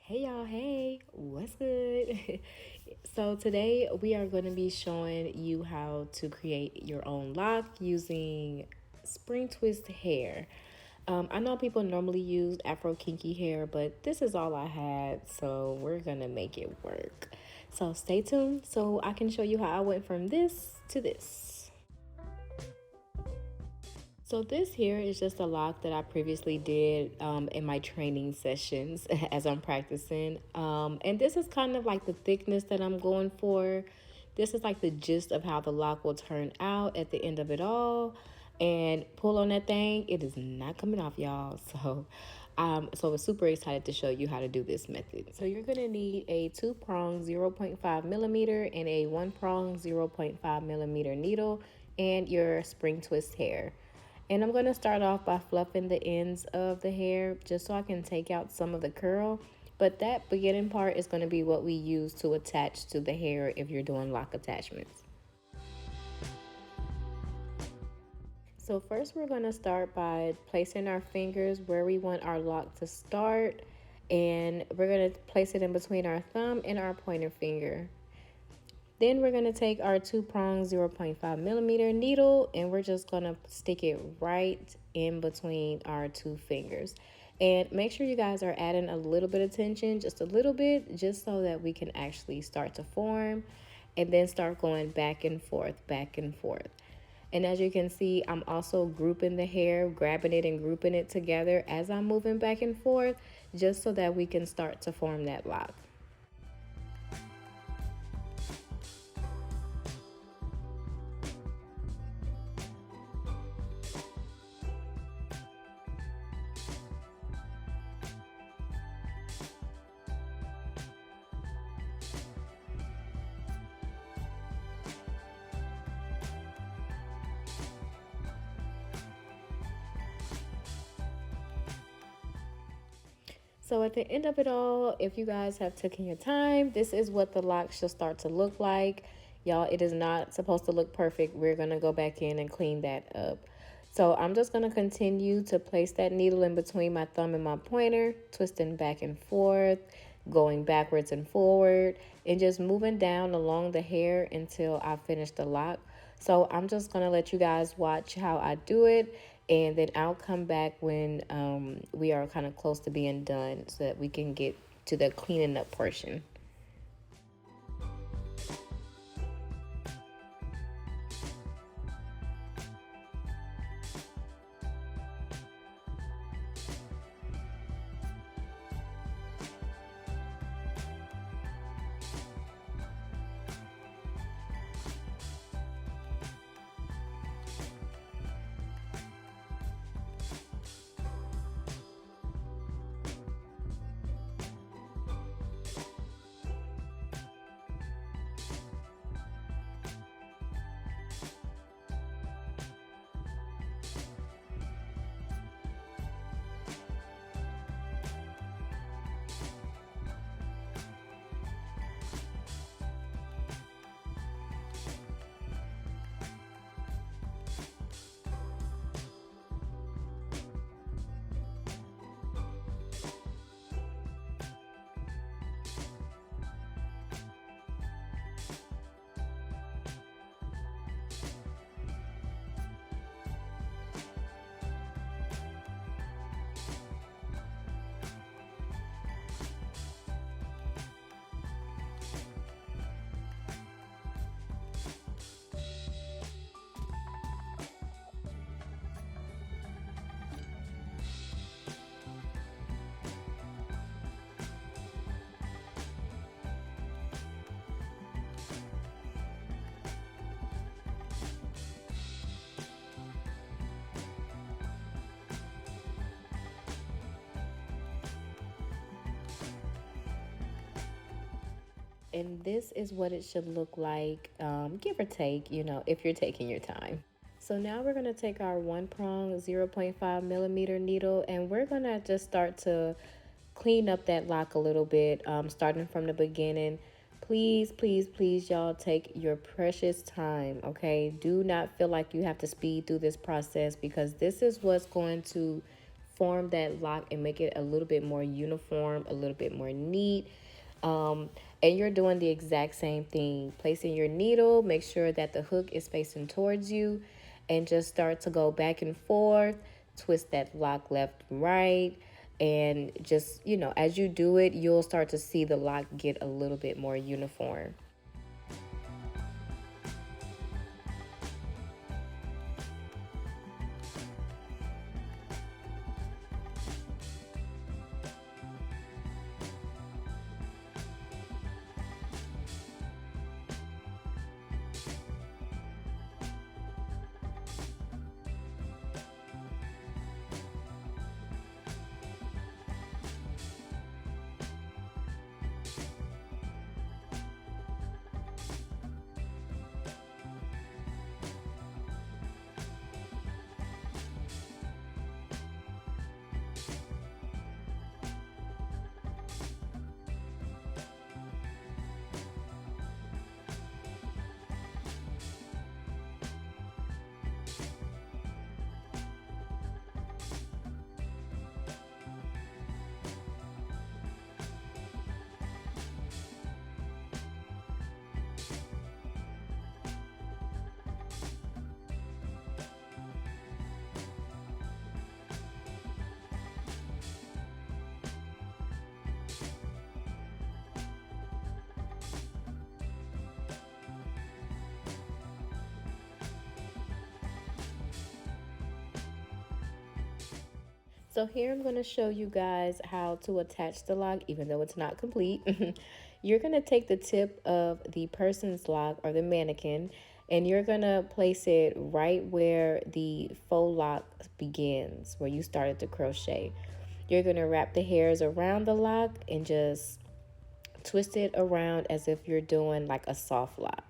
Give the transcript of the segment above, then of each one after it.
Hey y'all, hey, what's good? So today we are going to be showing you how to create your own lock using spring twist hair. I know people normally use Afro kinky hair, but this is all I had, so we're gonna make it work. So stay tuned so I can show you how I went from this to this. So this here is just a lock that I previously did in my training sessions as I'm practicing. And this is kind of like the thickness that I'm going for. This is like the gist of how the lock will turn out at the end of it all. And pull on that thing, it is not coming off, y'all. So I was super excited to show you how to do this method. So you're gonna need a 2-prong 0.5 millimeter and a 1-prong 0.5 millimeter needle and your spring twist hair. And I'm going to start off by fluffing the ends of the hair just so I can take out some of the curl. But that beginning part is going to be what we use to attach to the hair if you're doing lock attachments. So first we're going to start by placing our fingers where we want our lock to start. And we're going to place it in between our thumb and our pointer finger. Then we're going to take our 2-prong 0.5 millimeter needle and we're just going to stick it right in between our two fingers. And make sure you guys are adding a little bit of tension, just a little bit, just so that we can actually start to form and then start going back and forth, back and forth. And as you can see, I'm also grouping the hair, grabbing it and grouping it together as I'm moving back and forth, just so that we can start to form that lock. So at the end of it all, if you guys have taken your time, this is what the lock should start to look like. Y'all, it is not supposed to look perfect. We're going to go back in and clean that up. So I'm just going to continue to place that needle in between my thumb and my pointer, twisting back and forth, going backwards and forward, and just moving down along the hair until I finish the lock. So I'm just going to let you guys watch how I do it, and then I'll come back when we are kind of close to being done so that we can get to the cleaning up portion. And this is what it should look like, give or take, if you're taking your time. So now we're going to take our 1-prong 0.5 millimeter needle and we're going to just start to clean up that lock a little bit, starting from the beginning. Please, please, please, y'all, take your precious time, okay? Do not feel like you have to speed through this process because this is what's going to form that lock and make it a little bit more uniform, a little bit more neat. Um, and you're doing the exact same thing. Placing your needle, make sure that the hook is facing towards you, and just start to go back and forth, twist that lock left and right. And just, as you do it, you'll start to see the lock get a little bit more uniform. So here I'm going to show you guys how to attach the lock, even though it's not complete. You're going to take the tip of the person's lock or the mannequin, and you're going to place it right where the faux lock begins, where you started to crochet. You're going to wrap the hairs around the lock and just twist it around as if you're doing like a soft lock.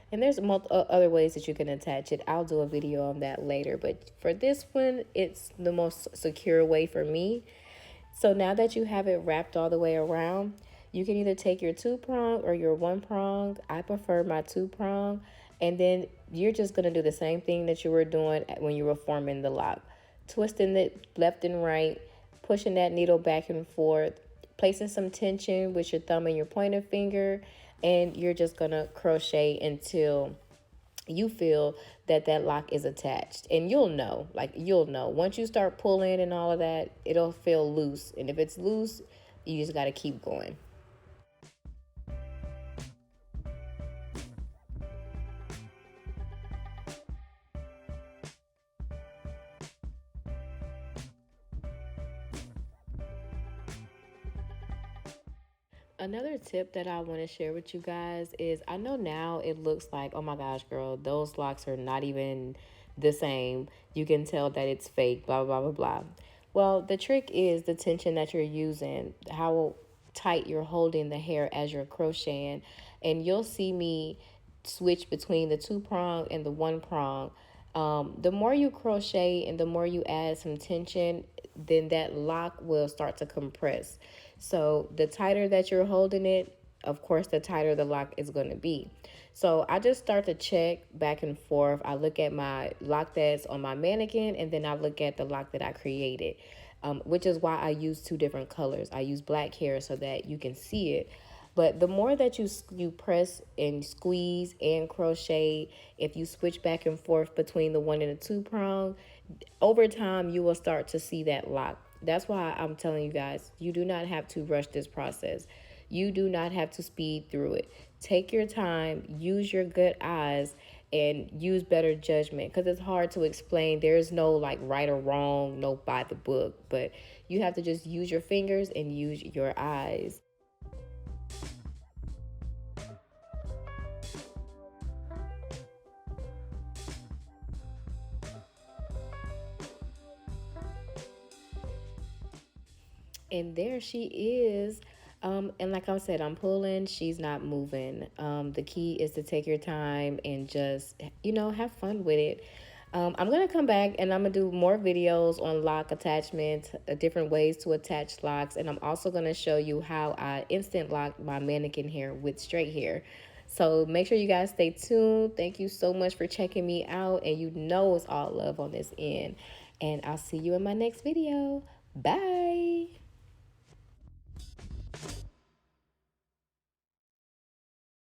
And there's other ways that you can attach it. I'll do a video on that later. But for this one, it's the most secure way for me. So now that you have it wrapped all the way around, you can either take your 2-prong or your 1-prong. I prefer my 2-prong. And then you're just going to do the same thing that you were doing when you were forming the lock. Twisting it left and right, pushing that needle back and forth, placing some tension with your thumb and your pointer finger, and you're just gonna crochet until you feel that that lock is attached. And you'll know once you start pulling and all of that, it'll feel loose, and if it's loose, you just got to keep going. Another tip that I want to share with you guys is, I know now it looks like, oh my gosh, girl, those locks are not even the same. You can tell that it's fake, blah, blah, blah, blah. Well, the trick is the tension that you're using, how tight you're holding the hair as you're crocheting. And you'll see me switch between the 2-prong and the 1-prong. The more you crochet and the more you add some tension, then that lock will start to compress. So the tighter that you're holding it, of course, the tighter the lock is going to be. So I just start to check back and forth. I look at my lock that's on my mannequin, and then I look at the lock that I created, which is why I use 2 different colors. I use black hair so that you can see it. But the more that you press and squeeze and crochet, if you switch back and forth between the 1 and the 2-prong, over time you will start to see that lock. That's why I'm telling you guys, you do not have to rush this process. You do not have to speed through it. Take your time, use your good eyes, and use better judgment, because it's hard to explain. There's no like right or wrong, no by the book, but you have to just use your fingers and use your eyes. And there she is. And like I said, I'm pulling, she's not moving. The key is to take your time and just, have fun with it. I'm going to come back and I'm going to do more videos on lock attachment, different ways to attach locks. And I'm also going to show you how I instant lock my mannequin hair with straight hair. So make sure you guys stay tuned. Thank you so much for checking me out. And it's all love on this end. And I'll see you in my next video. Bye.